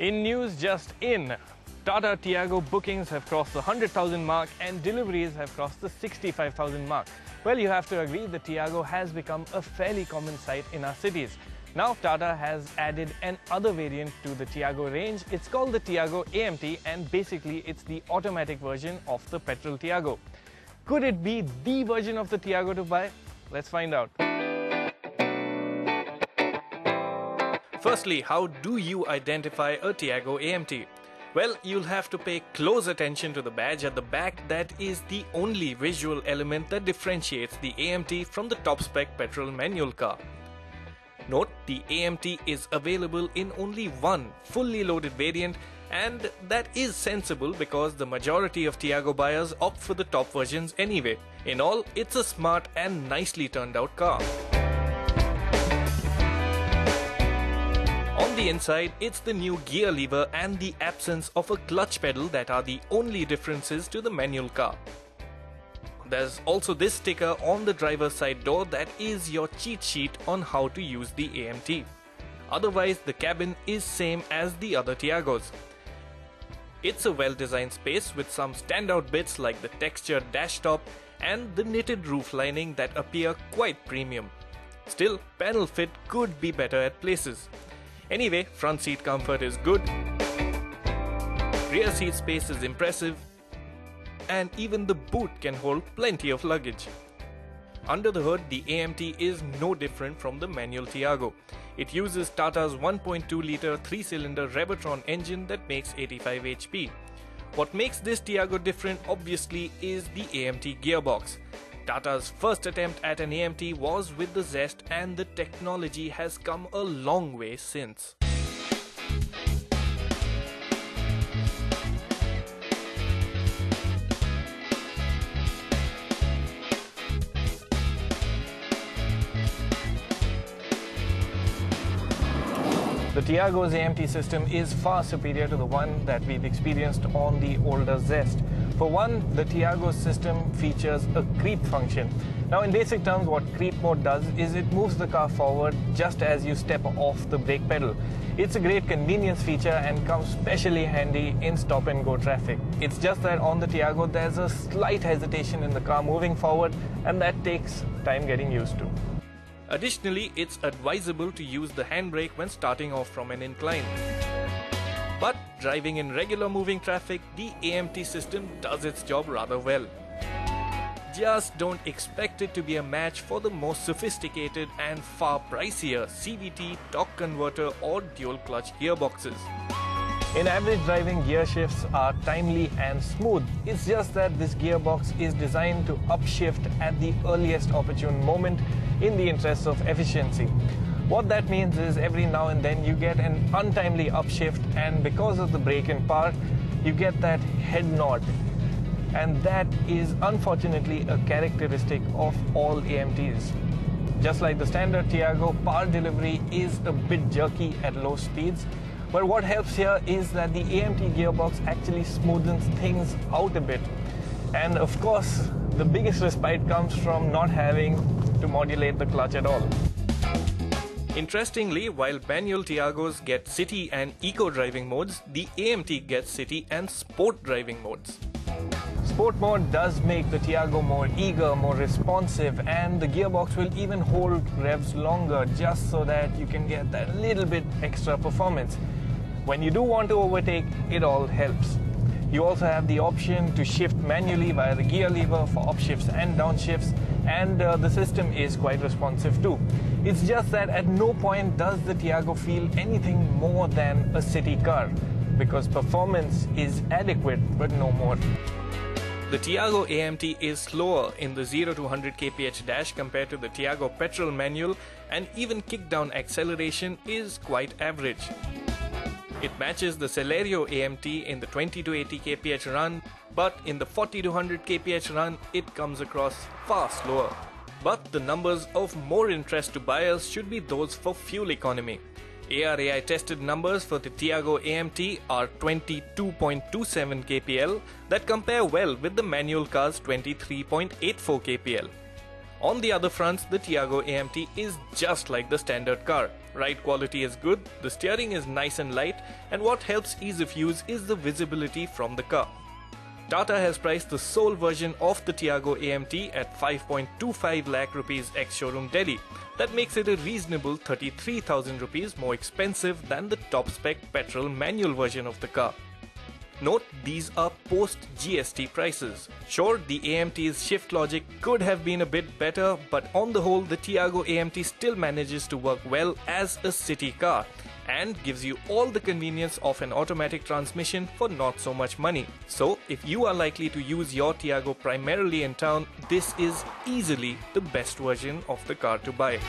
In news just in, Tata Tiago bookings have crossed the 100,000 mark and deliveries have crossed the 65,000 mark. Well, you have to agree the Tiago has become a fairly common sight in our cities. Now Tata has added another variant to the Tiago range. It's called the Tiago Amt and basically it's the automatic version of the petrol Tiago. Could it be the version of the Tiago to buy? Let's find out. Firstly, how do you identify a Tiago Amt? Well, you'll have to pay close attention to the badge at the back. That is the only visual element that differentiates the Amt from the top spec petrol manual car. Note, the Amt is available in only one fully loaded variant, and that is sensible because the majority of Tiago buyers opt for the top versions anyway. In all, it's a smart and nicely turned out car. On the inside, it's the new gear lever and the absence of a clutch pedal that are the only differences to the manual car. There's also this sticker on the driver's side door that is your cheat sheet on how to use the Amt. Otherwise, the cabin is same as the other Tiagos. It's a well-designed space with some standout bits like the textured dash top and the knitted roof lining that appear quite premium. Still, panel fit could be better at places. Anyway, front seat comfort is good, rear seat space is impressive, and even the boot can hold plenty of luggage. Under the hood, the Amt is no different from the manual Tiago. It uses Tata's 1.2-litre 3-cylinder Revertron engine that makes 85 HP. What makes this Tiago different obviously is the Amt gearbox. Tata's first attempt at an Amt was with the Zest, and the technology has come a long way since. The Tiago's Amt system is far superior to the one that we've experienced on the older Zest. For one, the Tiago's system features a creep function. Now, in basic terms, what creep mode does is it moves the car forward just as you step off the brake pedal. It's a great convenience feature and comes specially handy in stop-and-go traffic. It's just that on the Tiago, there's a slight hesitation in the car moving forward, and that takes time getting used to. Additionally, it's advisable to use the handbrake when starting off from an incline. But driving in regular moving traffic, the Amt system does its job rather well. Just don't expect it to be a match for the most sophisticated and far pricier CVT, torque converter or dual clutch gearboxes. In average driving, gear shifts are timely and smooth. It's just that this gearbox is designed to upshift at the earliest opportune moment in the interest of efficiency. What that means is every now and then you get an untimely upshift, and because of the brake-in power, you get that head nod. And that is unfortunately a characteristic of all Amts. Just like the standard Tiago, power delivery is a bit jerky at low speeds. But what helps here is that the Amt gearbox actually smoothens things out a bit. And of course, the biggest respite comes from not having to modulate the clutch at all. Interestingly, while manual Tiagos get city and eco driving modes, the Amt gets city and sport driving modes. Sport mode does make the Tiago more eager, more responsive, and the gearbox will even hold revs longer just so that you can get that little bit extra performance. When you do want to overtake, it all helps. You also have the option to shift manually via the gear lever for upshifts and downshifts, and the system is quite responsive too. It's just that at no point does the Tiago feel anything more than a city car, because performance is adequate but no more. The Tiago Amt is slower in the 0 to 100 kph dash compared to the Tiago petrol manual, and even kickdown acceleration is quite average. It matches the Celerio Amt in the 20 to 80 kph run, but in the 40 to 100 kph run, it comes across far slower. But the numbers of more interest to buyers should be those for fuel economy. ARAI tested numbers for the Tiago Amt are 22.27 kpl that compare well with the manual car's 23.84 kpl. On the other fronts, the Tiago Amt is just like the standard car. Ride quality is good, the steering is nice and light, and what helps ease of use is the visibility from the car. Tata has priced the sole version of the Tiago Amt at 5.25 lakh rupees ex-showroom Delhi. That makes it a reasonable 33,000 rupees more expensive than the top-spec petrol manual version of the car. Note, these are post-GST prices. Sure, the AMT's shift logic could have been a bit better, but on the whole, the Tiago Amt still manages to work well as a city car and gives you all the convenience of an automatic transmission for not so much money. So, if you are likely to use your Tiago primarily in town, this is easily the best version of the car to buy.